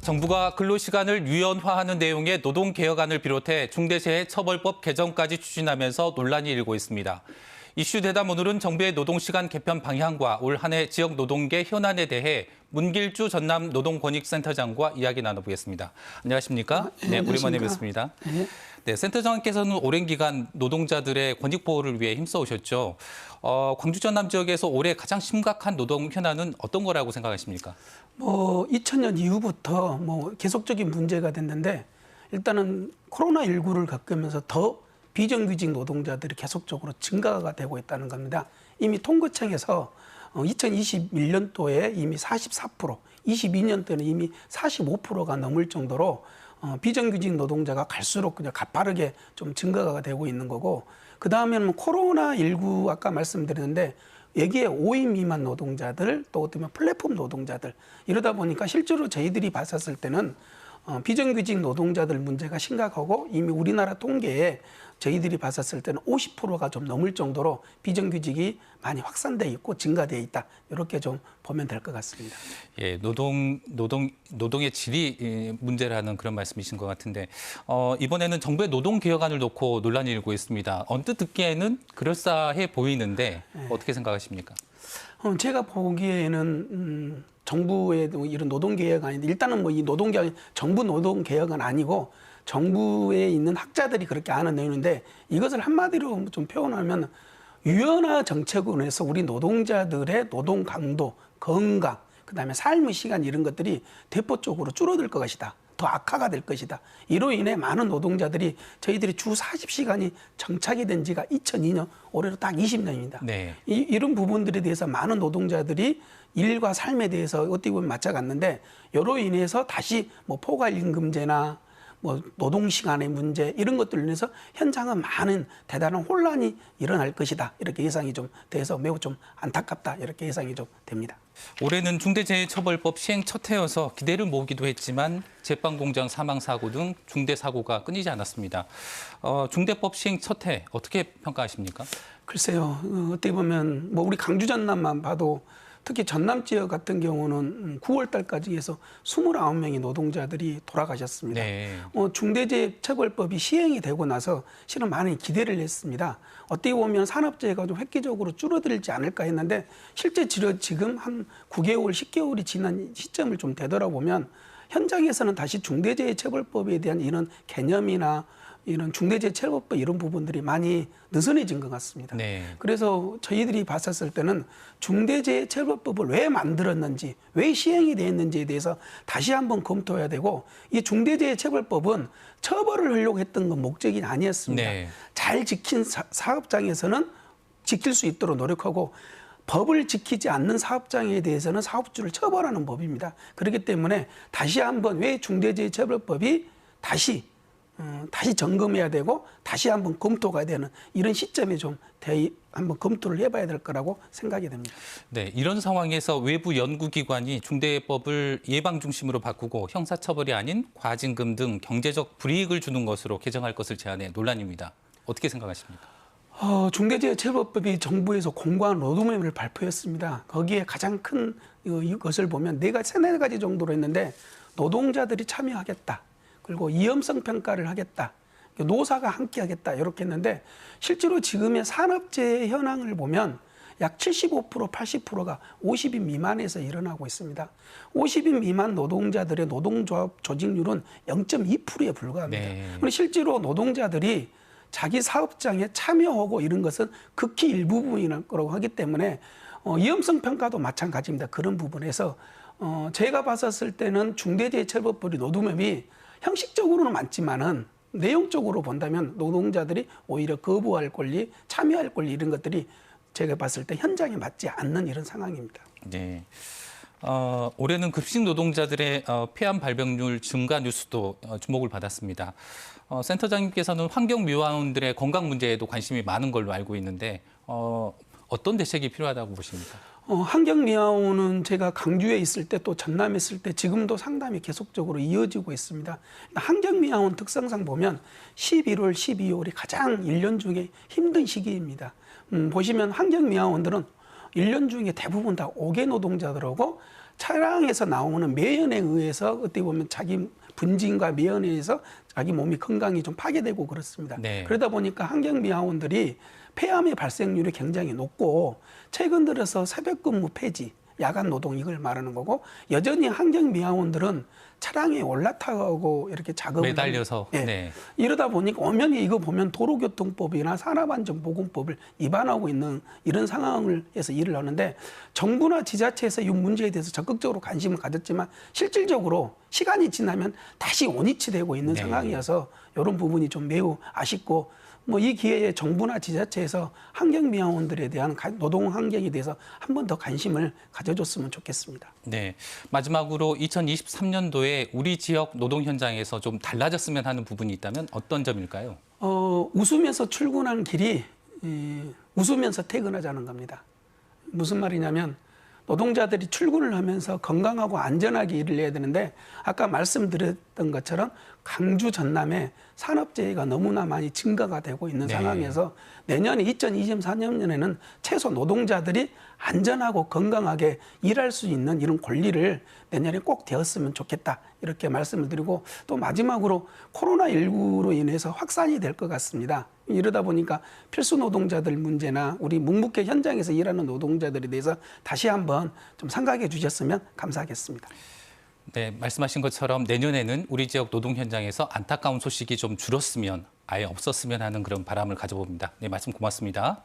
정부가 근로시간을 유연화하는 내용의 노동개혁안을 비롯해 중대재해처벌법 개정까지 추진하면서 논란이 일고 있습니다. 이슈 대담 오늘은 정부의 노동시간 개편 방향과 올 한 해 지역 노동계 현안에 대해 문길주 전남노동권익센터장과 이야기 나눠보겠습니다. 안녕하십니까? 네, 오랜만에 뵙습니다. 네, 센터장께서는 오랜 기간 노동자들의 권익 보호를 위해 힘써오셨죠. 광주 전남 지역에서 올해 가장 심각한 노동 현안은 어떤 거라고 생각하십니까? 2000년 이후부터 계속적인 문제가 됐는데 일단은 코로나19를 겪으면서 더 비정규직 노동자들이 계속적으로 증가가 되고 있다는 겁니다. 이미 통계청에서 2021년도에 이미 44%, 22년도에는 이미 45%가 넘을 정도로 비정규직 노동자가 갈수록 그냥 가파르게 좀 증가가 되고 있는 거고, 그 다음에는 코로나19 아까 말씀드렸는데 여기에 5인 미만 노동자들, 또 어떻게 보면 플랫폼 노동자들, 이러다 보니까 실제로 저희들이 봤었을 때는 비정규직 노동자들 문제가 심각하고, 이미 우리나라 통계에 저희들이 봤었을 때는 50%가 좀 넘을 정도로 비정규직이 많이 확산돼 있고 증가돼 있다, 이렇게 좀 보면 될 것 같습니다. 예, 노동의 질이 문제라는 그런 말씀이신 것 같은데, 이번에는 정부의 노동개혁안을 놓고 논란이 일고 있습니다. 언뜻 듣기에는 그럴싸해 보이는데 어떻게 생각하십니까? 제가 보기에는 정부의 이런 노동개혁안인데, 일단은 이 노동개혁, 정부 노동개혁은 아니고 정부에 있는 학자들이 그렇게 하는 내용인데, 이것을 한마디로 좀 표현하면 유연화 정책으로 해서 우리 노동자들의 노동 강도, 건강, 그다음에 삶의 시간, 이런 것들이 대폭적으로 줄어들 것이다. 더 악화가 될 것이다. 이로 인해 많은 노동자들이, 저희들이 주 40시간이 정착이 된 지가 2002년, 올해로 딱 20년입니다. 네. 이런 부분들에 대해서 많은 노동자들이 일과 삶에 대해서 어떻게 보면 맞춰갔는데, 이로 인해서 다시 포괄임금제나 노동시간의 문제, 이런 것들로 인해서 현장은 많은 대단한 혼란이 일어날 것이다, 이렇게 예상이 좀 돼서 매우 좀 안타깝다, 이렇게 예상이 좀 됩니다. 올해는 중대재해처벌법 시행 첫 해여서 기대를 모으기도 했지만 제빵공장 사망사고 등 중대사고가 끊이지 않았습니다. 중대법 시행 첫 해 어떻게 평가하십니까? 글쎄요, 어떻게 보면 우리 광주 전남만 봐도, 특히 전남 지역 같은 경우는 9월 달까지 해서 29명의 노동자들이 돌아가셨습니다. 네. 중대재해처벌법이 시행이 되고 나서 실은 많은 기대를 했습니다. 어떻게 보면 산업재해가 좀 획기적으로 줄어들지 않을까 했는데, 실제 지금 한 9개월, 10개월이 지난 시점을 좀 되돌아보면 현장에서는 다시 중대재해처벌법에 대한 이런 개념이나 이런 중대재해처벌법 이런 부분들이 많이 느슨해진 것 같습니다. 네. 그래서 저희들이 봤었을 때는 중대재해처벌법을 왜 만들었는지, 왜 시행이 됐는지에 대해서 다시 한번 검토해야 되고, 이 중대재해처벌법은 처벌을 하려고 했던 건 목적이 아니었습니다. 네. 잘 지킨 사업장에서는 지킬 수 있도록 노력하고, 법을 지키지 않는 사업장에 대해서는 사업주를 처벌하는 법입니다. 그렇기 때문에 다시 한번 왜 중대재해처벌법이 다시 점검해야 되고 다시 한번 검토가 되는 이런 시점에 좀 한번 검토를 해봐야 될 거라고 생각이 됩니다. 네, 이런 상황에서 외부 연구기관이 중대법을 예방 중심으로 바꾸고 형사처벌이 아닌 과징금 등 경제적 불이익을 주는 것으로 개정할 것을 제안해 논란입니다. 어떻게 생각하십니까? 중대재해처벌법이 정부에서 공고한 로드맵을 발표했습니다. 거기에 가장 큰 것을 보면 세네 가지 정도로 했는데, 노동자들이 참여하겠다, 그리고 위험성 평가를 하겠다, 노사가 함께하겠다, 이렇게 했는데, 실제로 지금의 산업재해 현황을 보면 약 75%, 80%가 50인 미만에서 일어나고 있습니다. 50인 미만 노동자들의 노동조합 조직률은 0.2%에 불과합니다. 네. 그런데 실제로 노동자들이 자기 사업장에 참여하고 이런 것은 극히 일부분이라는 거라고 하기 때문에 위험성 평가도 마찬가지입니다. 그런 부분에서 제가 봤었을 때는 중대재해처벌법이 로드맵이 형식적으로는 많지만은 내용적으로 본다면 노동자들이 오히려 거부할 권리, 참여할 권리, 이런 것들이 제가 봤을 때 현장에 맞지 않는 이런 상황입니다. 네. 올해는 급식 노동자들의 폐암 발병률 증가 뉴스도 주목을 받았습니다. 센터장님께서는 환경미화원들의 건강 문제에도 관심이 많은 걸로 알고 있는데 어떤 대책이 필요하다고 보십니까? 환경미화원은 제가 광주에 있을 때, 또 전남에 있을 때 지금도 상담이 계속적으로 이어지고 있습니다. 환경미화원 특성상 보면 11월, 12월이 가장 1년 중에 힘든 시기입니다. 보시면 환경미화원들은 1년 중에 대부분 다 5개 노동자들하고 차량에서 나오는 매연에 의해서 어떻게 보면 자기 분진과 매연에 의해서 자기 몸이 건강이 좀 파괴되고 그렇습니다. 네. 그러다 보니까 환경미화원들이 폐암의 발생률이 굉장히 높고 최근 들어서 새벽근무 폐지, 야간 노동 이걸 말하는 거고 여전히 환경미화원들은 차량에 올라타고 이렇게 작업을 매달려서 예. 네. 이러다 보니까 엄연히 이거 보면 도로교통법이나 산업안전보건법을 위반하고 있는 이런 상황을 해서 일을 하는데 정부나 지자체에서 이 문제에 대해서 적극적으로 관심을 가졌지만 실질적으로 시간이 지나면 다시 원위치되고 있는 네. 상황이어서 이런 부분이 좀 매우 아쉽고 뭐 이 기회에 정부나 지자체에서 환경미화원들에 대한 노동 환경에 대해서 한 번 더 관심을 가져줬으면 좋겠습니다. 네. 마지막으로 2023년도에 우리 지역 노동 현장에서 좀 달라졌으면 하는 부분이 있다면 어떤 점일까요? 웃으면서 출근하는 길이 웃으면서 퇴근하자는 겁니다. 무슨 말이냐면 노동자들이 출근을 하면서 건강하고 안전하게 일을 해야 되는데 아까 말씀드렸던 것처럼 강주 전남에 산업재해가 너무나 많이 증가가 되고 있는 네. 상황에서 내년에 2024년에는 최소 노동자들이 안전하고 건강하게 일할 수 있는 이런 권리를 내년에 꼭 되었으면 좋겠다 이렇게 말씀을 드리고 또 마지막으로 코로나19로 인해서 확산이 될 것 같습니다. 이러다 보니까 필수 노동자들 문제나 우리 묵묵히 현장에서 일하는 노동자들에 대해서 다시 한번 좀 생각해 주셨으면 감사하겠습니다. 네, 말씀하신 것처럼 내년에는 우리 지역 노동 현장에서 안타까운 소식이 좀 줄었으면 아예 없었으면 하는 그런 바람을 가져봅니다. 네, 말씀 고맙습니다.